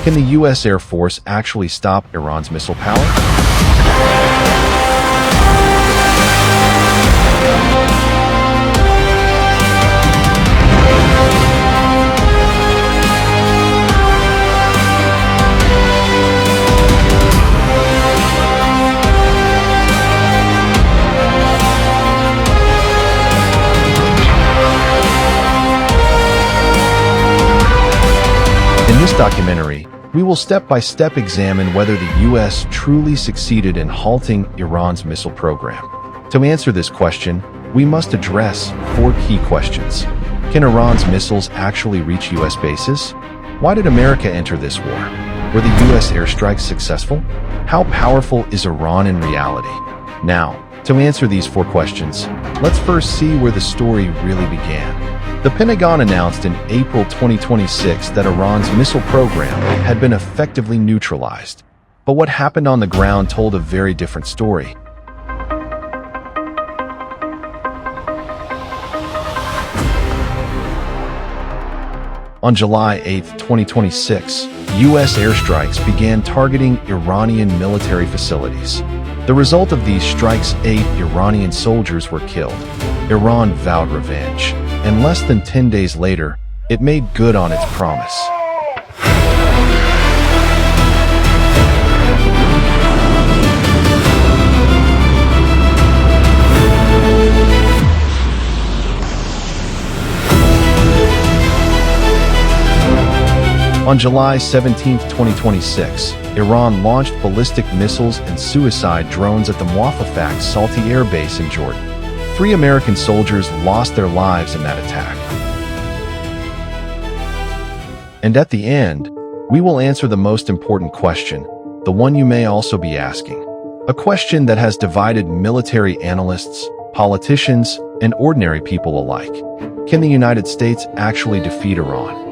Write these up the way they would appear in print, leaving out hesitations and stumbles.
Can the U.S. Air Force actually stop Iran's missile power? In this documentary, we will step-by-step examine whether the U.S. truly succeeded in halting Iran's missile program. To answer this question, we must address 4 key questions. Can Iran's missiles actually reach U.S. bases? Why did America enter this war? Were the U.S. airstrikes successful? How powerful is Iran in reality? Now, to answer these 4 questions, let's first see where the story really began. The Pentagon announced in April 2026 that Iran's missile program had been effectively neutralized. But what happened on the ground told a very different story. On July 8, 2026, U.S. airstrikes began targeting Iranian military facilities. The result of these strikes, 8 Iranian soldiers were killed. Iran vowed revenge, and less than 10 days later, it made good on its promise. On July 17, 2026, Iran launched ballistic missiles and suicide drones at the Mafaq Salty Air Base in Jordan. 3 American soldiers lost their lives in that attack. And at the end, we will answer the most important question, the one you may also be asking. A question that has divided military analysts, politicians, and ordinary people alike. Can the United States actually defeat Iran?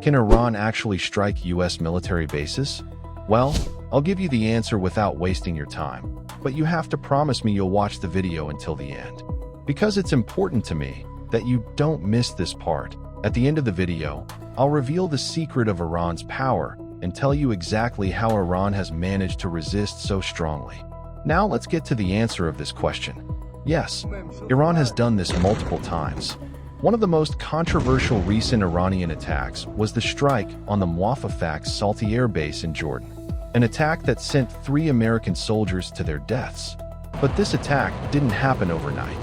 Can Iran actually strike U.S. military bases? Well, I'll give you the answer without wasting your time, but you have to promise me you'll watch the video until the end. Because it's important to me that you don't miss this part. At the end of the video, I'll reveal the secret of Iran's power and tell you exactly how Iran has managed to resist so strongly. Now let's get to the answer of this question. Yes, Iran has done this multiple times. One of the most controversial recent Iranian attacks was the strike on the Mafaq Salty Air Base in Jordan, an attack that sent 3 American soldiers to their deaths. But this attack didn't happen overnight.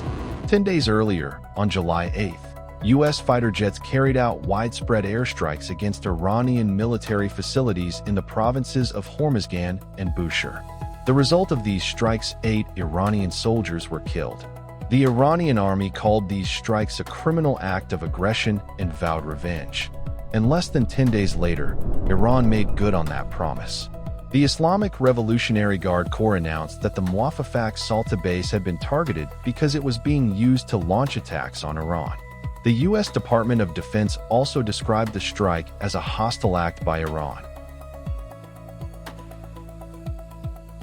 10 days earlier, on July 8th, U.S. fighter jets carried out widespread airstrikes against Iranian military facilities in the provinces of Hormuz and Bushehr. The result of these strikes, 8 Iranian soldiers were killed. The Iranian army called these strikes a criminal act of aggression and vowed revenge. And less than 10 days later, Iran made good on that promise. The Islamic Revolutionary Guard Corps announced that the Mafaq Salta base had been targeted because it was being used to launch attacks on Iran. The U.S. Department of Defense also described the strike as a hostile act by Iran.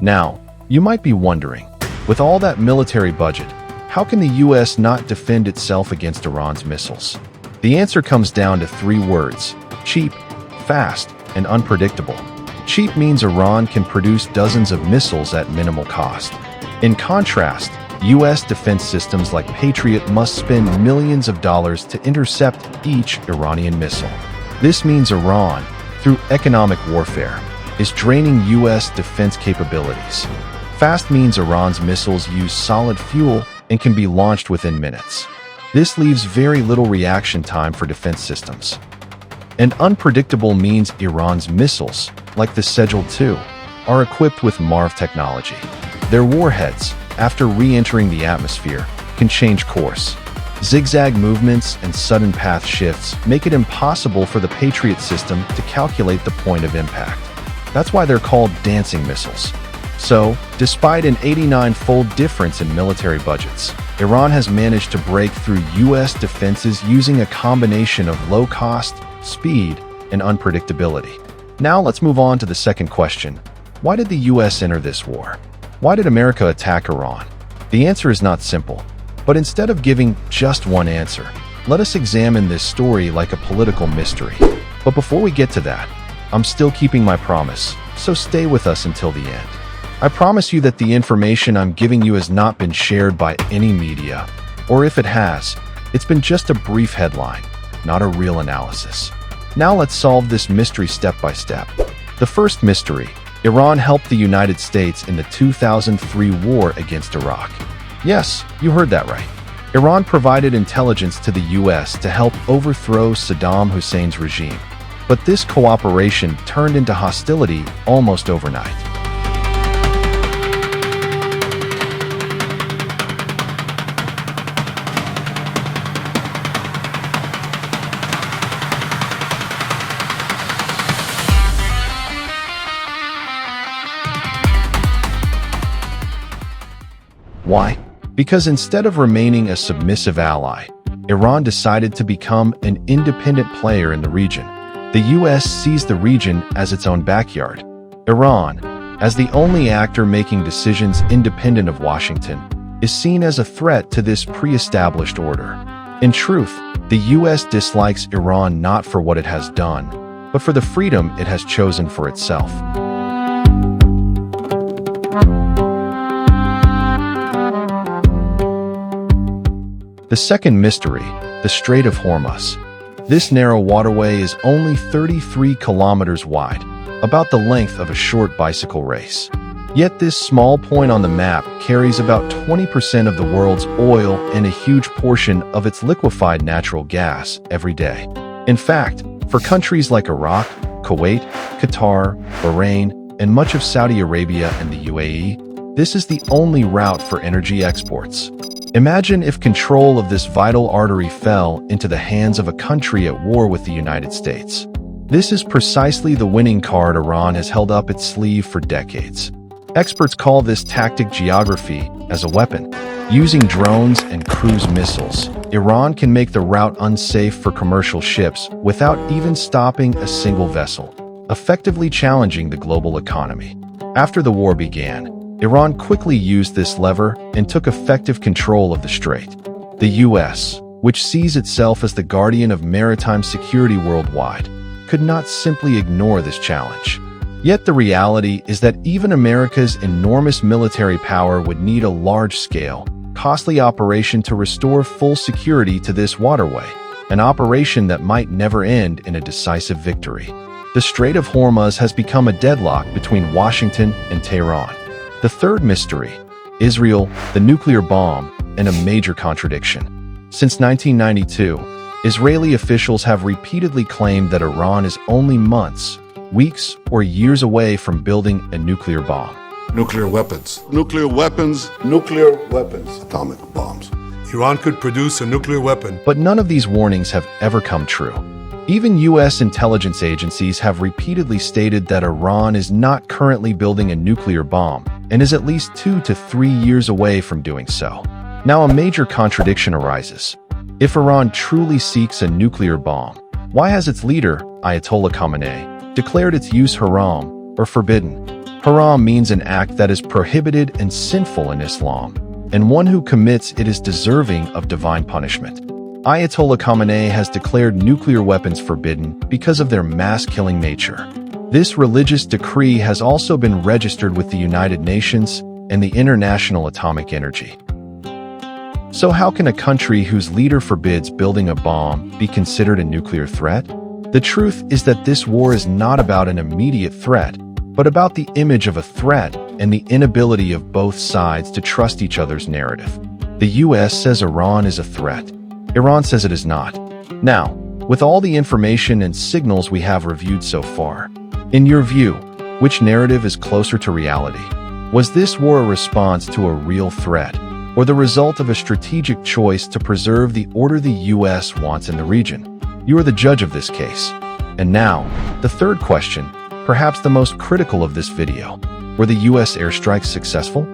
Now, you might be wondering, with all that military budget, how can the U.S. not defend itself against Iran's missiles? The answer comes down to 3 words: cheap, fast, and unpredictable. Cheap means Iran can produce dozens of missiles at minimal cost. In contrast, U.S. defense systems like Patriot must spend millions of dollars to intercept each Iranian missile. This means Iran, through economic warfare, is draining U.S. defense capabilities. Fast means Iran's missiles use solid fuel and can be launched within minutes. This leaves very little reaction time for defense systems. And unpredictable means Iran's missiles, like the Sejal-2, are equipped with MARV technology. Their warheads, after re-entering the atmosphere, can change course. Zigzag movements and sudden path shifts make it impossible for the Patriot system to calculate the point of impact. That's why they're called dancing missiles. So, despite an 89-fold difference in military budgets, Iran has managed to break through U.S. defenses using a combination of low cost, speed, and unpredictability. Now let's move on to the second question. Why did the U.S. enter this war? Why did America attack Iran? The answer is not simple, but instead of giving just one answer, let us examine this story like a political mystery. But before we get to that, I'm still keeping my promise, so stay with us until the end. I promise you that the information I'm giving you has not been shared by any media, or if it has, it's been just a brief headline, not a real analysis. Now let's solve this mystery step by step. The first mystery: Iran helped the United States in the 2003 war against Iraq. Yes, you heard that right. Iran provided intelligence to the US to help overthrow Saddam Hussein's regime. But this cooperation turned into hostility almost overnight. Why? Because instead of remaining a submissive ally, Iran decided to become an independent player in the region. The US sees the region as its own backyard. Iran, as the only actor making decisions independent of Washington, is seen as a threat to this pre-established order. In truth, the US dislikes Iran not for what it has done, but for the freedom it has chosen for itself. The second mystery, the Strait of Hormuz. This narrow waterway is only 33 kilometers wide, about the length of a short bicycle race. Yet this small point on the map carries about 20% of the world's oil and a huge portion of its liquefied natural gas every day. In fact, for countries like Iraq, Kuwait, Qatar, Bahrain, and much of Saudi Arabia and the UAE, this is the only route for energy exports. Imagine if control of this vital artery fell into the hands of a country at war with the United States. This is precisely the winning card Iran has held up its sleeve for decades. Experts call this tactic geography as a weapon. Using drones and cruise missiles, Iran can make the route unsafe for commercial ships without even stopping a single vessel, effectively challenging the global economy. After the war began, Iran quickly used this lever and took effective control of the strait. The US, which sees itself as the guardian of maritime security worldwide, could not simply ignore this challenge. Yet the reality is that even America's enormous military power would need a large-scale, costly operation to restore full security to this waterway, an operation that might never end in a decisive victory. The Strait of Hormuz has become a deadlock between Washington and Tehran. The third mystery: Israel, the nuclear bomb, and a major contradiction. Since 1992, Israeli officials have repeatedly claimed that Iran is only months, weeks, or years away from building a nuclear bomb. Nuclear weapons. Nuclear weapons. Nuclear weapons. Atomic bombs. Iran could produce a nuclear weapon. But none of these warnings have ever come true. Even US intelligence agencies have repeatedly stated that Iran is not currently building a nuclear bomb and is at least 2 to 3 years away from doing so. Now a major contradiction arises. If Iran truly seeks a nuclear bomb, why has its leader, Ayatollah Khamenei, declared its use haram, or forbidden? Haram means an act that is prohibited and sinful in Islam, and one who commits it is deserving of divine punishment. Ayatollah Khamenei has declared nuclear weapons forbidden because of their mass-killing nature. This religious decree has also been registered with the United Nations and the International Atomic Energy. So how can a country whose leader forbids building a bomb be considered a nuclear threat? The truth is that this war is not about an immediate threat, but about the image of a threat and the inability of both sides to trust each other's narrative. The US says Iran is a threat. Iran says it is not. Now, with all the information and signals we have reviewed so far, in your view, which narrative is closer to reality? Was this war a response to a real threat, or the result of a strategic choice to preserve the order the US wants in the region? You are the judge of this case. And now, the third question, perhaps the most critical of this video. Were the US airstrikes successful?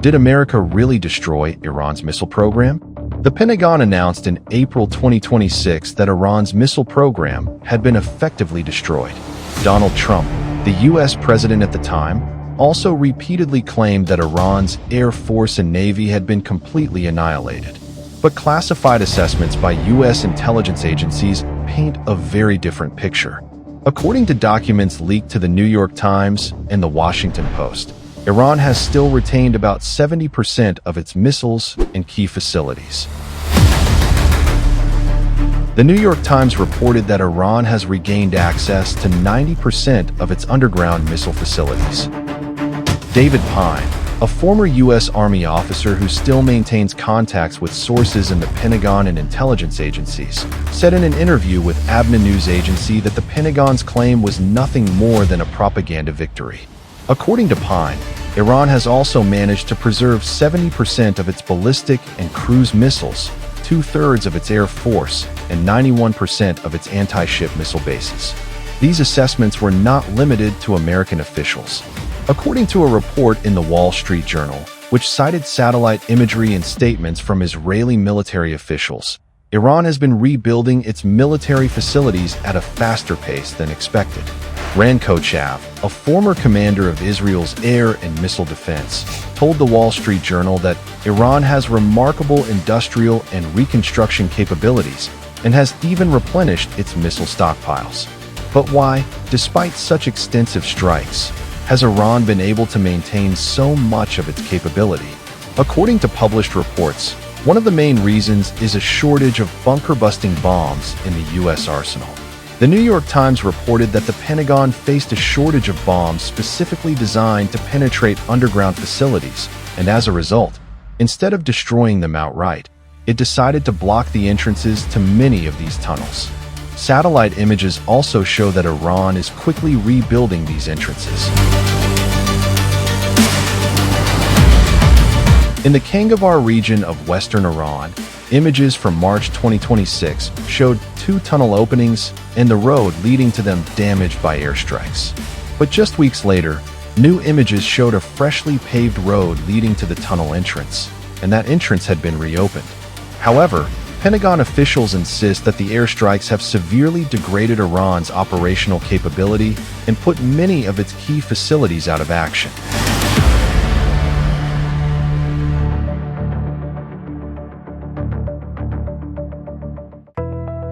Did America really destroy Iran's missile program? The Pentagon announced in April 2026 that Iran's missile program had been effectively destroyed. Donald Trump, The US president at the time also repeatedly claimed that Iran's Air Force and Navy had been completely annihilated. But classified assessments by US intelligence agencies paint a very different picture. According to documents leaked to the New York Times and the Washington Post, Iran has still retained about 70% of its missiles and key facilities. The New York Times reported that Iran has regained access to 90% of its underground missile facilities. David Pine, a former U.S. Army officer who still maintains contacts with sources in the Pentagon and intelligence agencies, said in an interview with ABNA News Agency that the Pentagon's claim was nothing more than a propaganda victory. According to Pine, Iran has also managed to preserve 70% of its ballistic and cruise missiles, 2/3 of its Air Force, and 91% of its anti-ship missile bases. These assessments were not limited to American officials. According to a report in the Wall Street Journal, which cited satellite imagery and statements from Israeli military officials, Iran has been rebuilding its military facilities at a faster pace than expected. Ran Kochav, a former commander of Israel's air and missile defense, told the Wall Street Journal that Iran has remarkable industrial and reconstruction capabilities and has even replenished its missile stockpiles. But why, despite such extensive strikes, has Iran been able to maintain so much of its capability? According to published reports, one of the main reasons is a shortage of bunker-busting bombs in the U.S. arsenal. The New York Times reported that the Pentagon faced a shortage of bombs specifically designed to penetrate underground facilities, and as a result, instead of destroying them outright, it decided to block the entrances to many of these tunnels. Satellite images also show that Iran is quickly rebuilding these entrances. In the Kangavar region of western Iran, images from March 2026 showed 2 tunnel openings and the road leading to them damaged by airstrikes. But just weeks later, new images showed a freshly paved road leading to the tunnel entrance, and that entrance had been reopened. However, Pentagon officials insist that the airstrikes have severely degraded Iran's operational capability and put many of its key facilities out of action.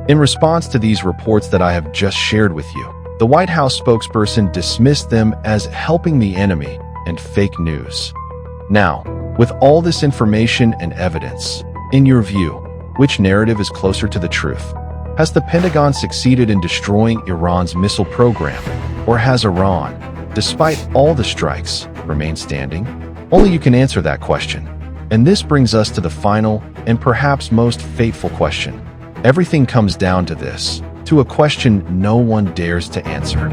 In response to these reports that I have just shared with you, the White House spokesperson dismissed them as helping the enemy and fake news. Now, with all this information and evidence, in your view, which narrative is closer to the truth? Has the Pentagon succeeded in destroying Iran's missile program, or has Iran, despite all the strikes, remained standing? Only you can answer that question. And this brings us to the final and perhaps most fateful question. Everything comes down to this, to a question no one dares to answer.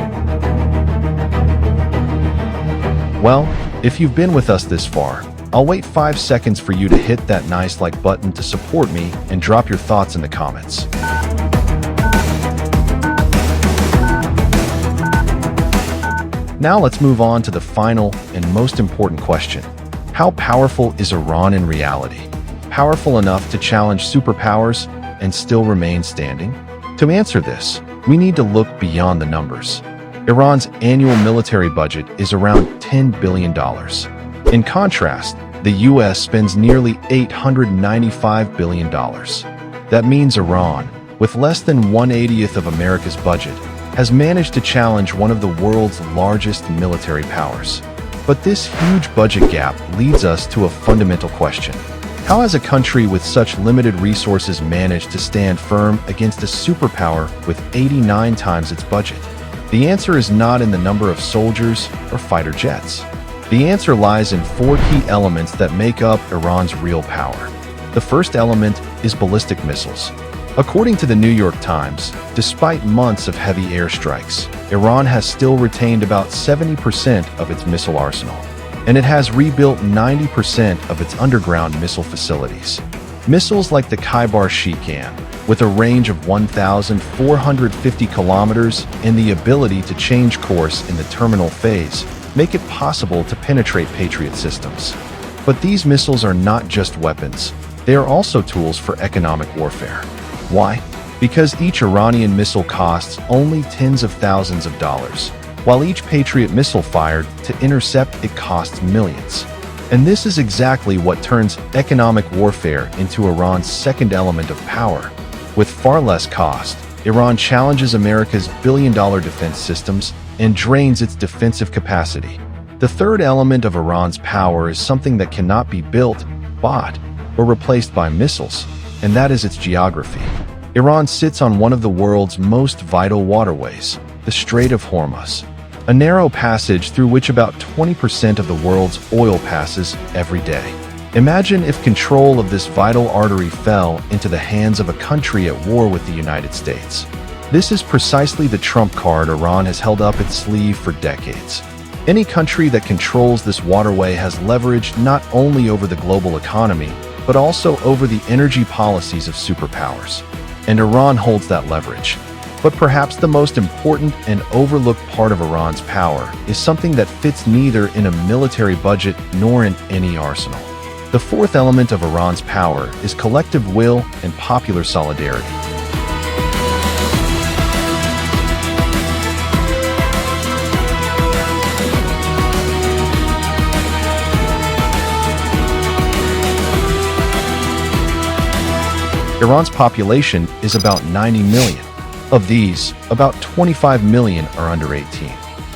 Well, if you've been with us this far, I'll wait 5 seconds for you to hit that nice like button to support me and drop your thoughts in the comments. Now let's move on to the final and most important question. How powerful is Iran in reality? Powerful enough to challenge superpowers and still remain standing? To answer this, we need to look beyond the numbers. Iran's annual military budget is around $10 billion. In contrast, the US spends nearly $895 billion. That means Iran, with less than 1/80th of America's budget, has managed to challenge one of the world's largest military powers. But this huge budget gap leads us to a fundamental question. How has a country with such limited resources managed to stand firm against a superpower with 89 times its budget? The answer is not in the number of soldiers or fighter jets. The answer lies in 4 key elements that make up Iran's real power. The first element is ballistic missiles. According to the New York Times, despite months of heavy airstrikes, Iran has still retained about 70% of its missile arsenal, and it has rebuilt 90% of its underground missile facilities. Missiles like the Khyber Shikan, with a range of 1,450 kilometers and the ability to change course in the terminal phase, make it possible to penetrate Patriot systems. But these missiles are not just weapons, they are also tools for economic warfare. Why? Because each Iranian missile costs only tens of thousands of dollars, while each Patriot missile fired to intercept it costs millions. And this is exactly what turns economic warfare into Iran's second element of power. With far less cost, Iran challenges America's billion-dollar defense systems and drains its defensive capacity. The third element of Iran's power is something that cannot be built, bought, or replaced by missiles, and that is its geography. Iran sits on one of the world's most vital waterways, the Strait of Hormuz, a narrow passage through which about 20% of the world's oil passes every day. Imagine if control of this vital artery fell into the hands of a country at war with the United States. This is precisely the trump card Iran has held up its sleeve for decades. Any country that controls this waterway has leverage not only over the global economy, but also over the energy policies of superpowers. And Iran holds that leverage. But perhaps the most important and overlooked part of Iran's power is something that fits neither in a military budget nor in any arsenal. The fourth element of Iran's power is collective will and popular solidarity. Iran's population is about 90 million. Of these, about 25 million are under 18.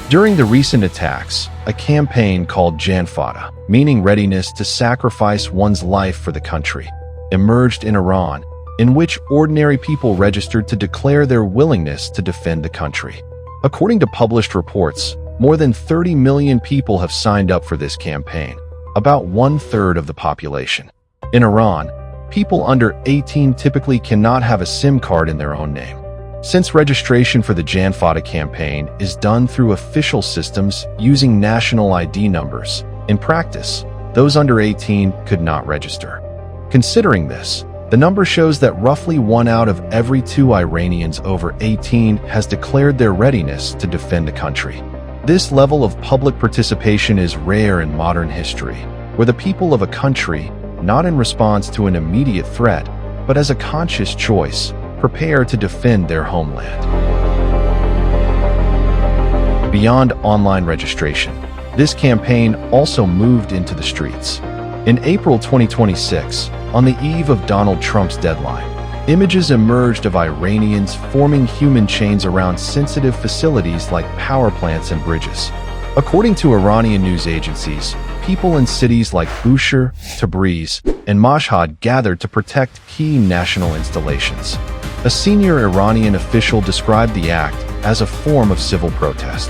During the recent attacks, a campaign called Janfada, meaning readiness to sacrifice one's life for the country, emerged in Iran, in which ordinary people registered to declare their willingness to defend the country. According to published reports, more than 30 million people have signed up for this campaign, about 1/3 of the population. In Iran, people under 18 typically cannot have a SIM card in their own name. Since registration for the Janfada campaign is done through official systems using national ID numbers, in practice, those under 18 could not register. Considering this, the number shows that roughly 1 out of every 2 Iranians over 18 has declared their readiness to defend the country. This level of public participation is rare in modern history, where the people of a country, not in response to an immediate threat, but as a conscious choice, prepare to defend their homeland. Beyond online registration, this campaign also moved into the streets. In April 2026, on the eve of Donald Trump's deadline, images emerged of Iranians forming human chains around sensitive facilities like power plants and bridges. According to Iranian news agencies, people in cities like Bushehr, Tabriz, and Mashhad gathered to protect key national installations. A senior Iranian official described the act as a form of civil protest.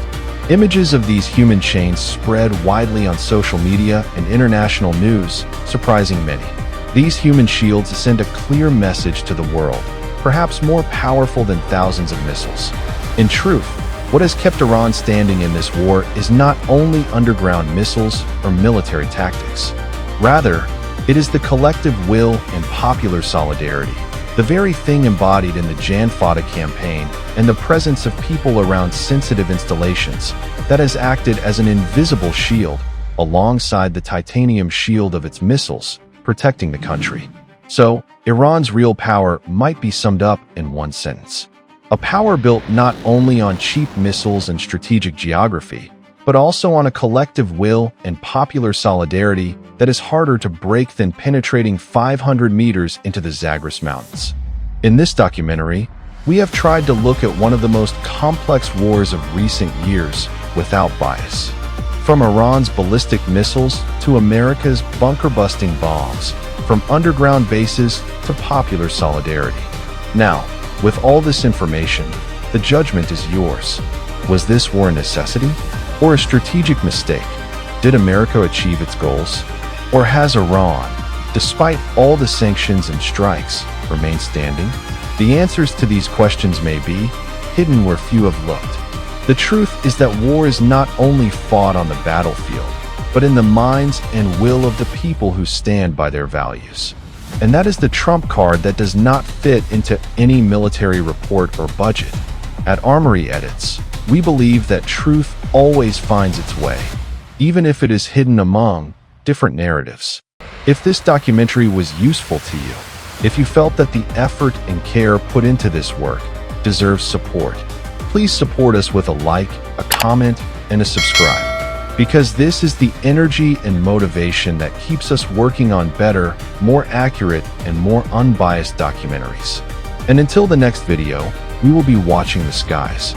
Images of these human chains spread widely on social media and international news, surprising many. These human shields send a clear message to the world, perhaps more powerful than thousands of missiles. In truth, what has kept Iran standing in this war is not only underground missiles or military tactics. Rather, it is the collective will and popular solidarity, the very thing embodied in the Janfada campaign and the presence of people around sensitive installations, that has acted as an invisible shield alongside the titanium shield of its missiles, protecting the country. So, Iran's real power might be summed up in one sentence. A power built not only on cheap missiles and strategic geography, but also on a collective will and popular solidarity that is harder to break than penetrating 500 meters into the Zagros Mountains. In this documentary, we have tried to look at one of the most complex wars of recent years without bias. From Iran's ballistic missiles to America's bunker-busting bombs, from underground bases to popular solidarity. Now, with all this information, the judgment is yours. Was this war a necessity or a strategic mistake? Did America achieve its goals? Or has Iran, despite all the sanctions and strikes, remained standing? The answers to these questions may be hidden where few have looked. The truth is that war is not only fought on the battlefield, but in the minds and will of the people who stand by their values. And that is the trump card that does not fit into any military report or budget. At Armory Edits, we believe that truth always finds its way, even if it is hidden among different narratives. If this documentary was useful to you, if you felt that the effort and care put into this work deserves support, please support us with a like, a comment, and a subscribe, because this is the energy and motivation that keeps us working on better, more accurate, and more unbiased documentaries. And until the next video, we will be watching the skies.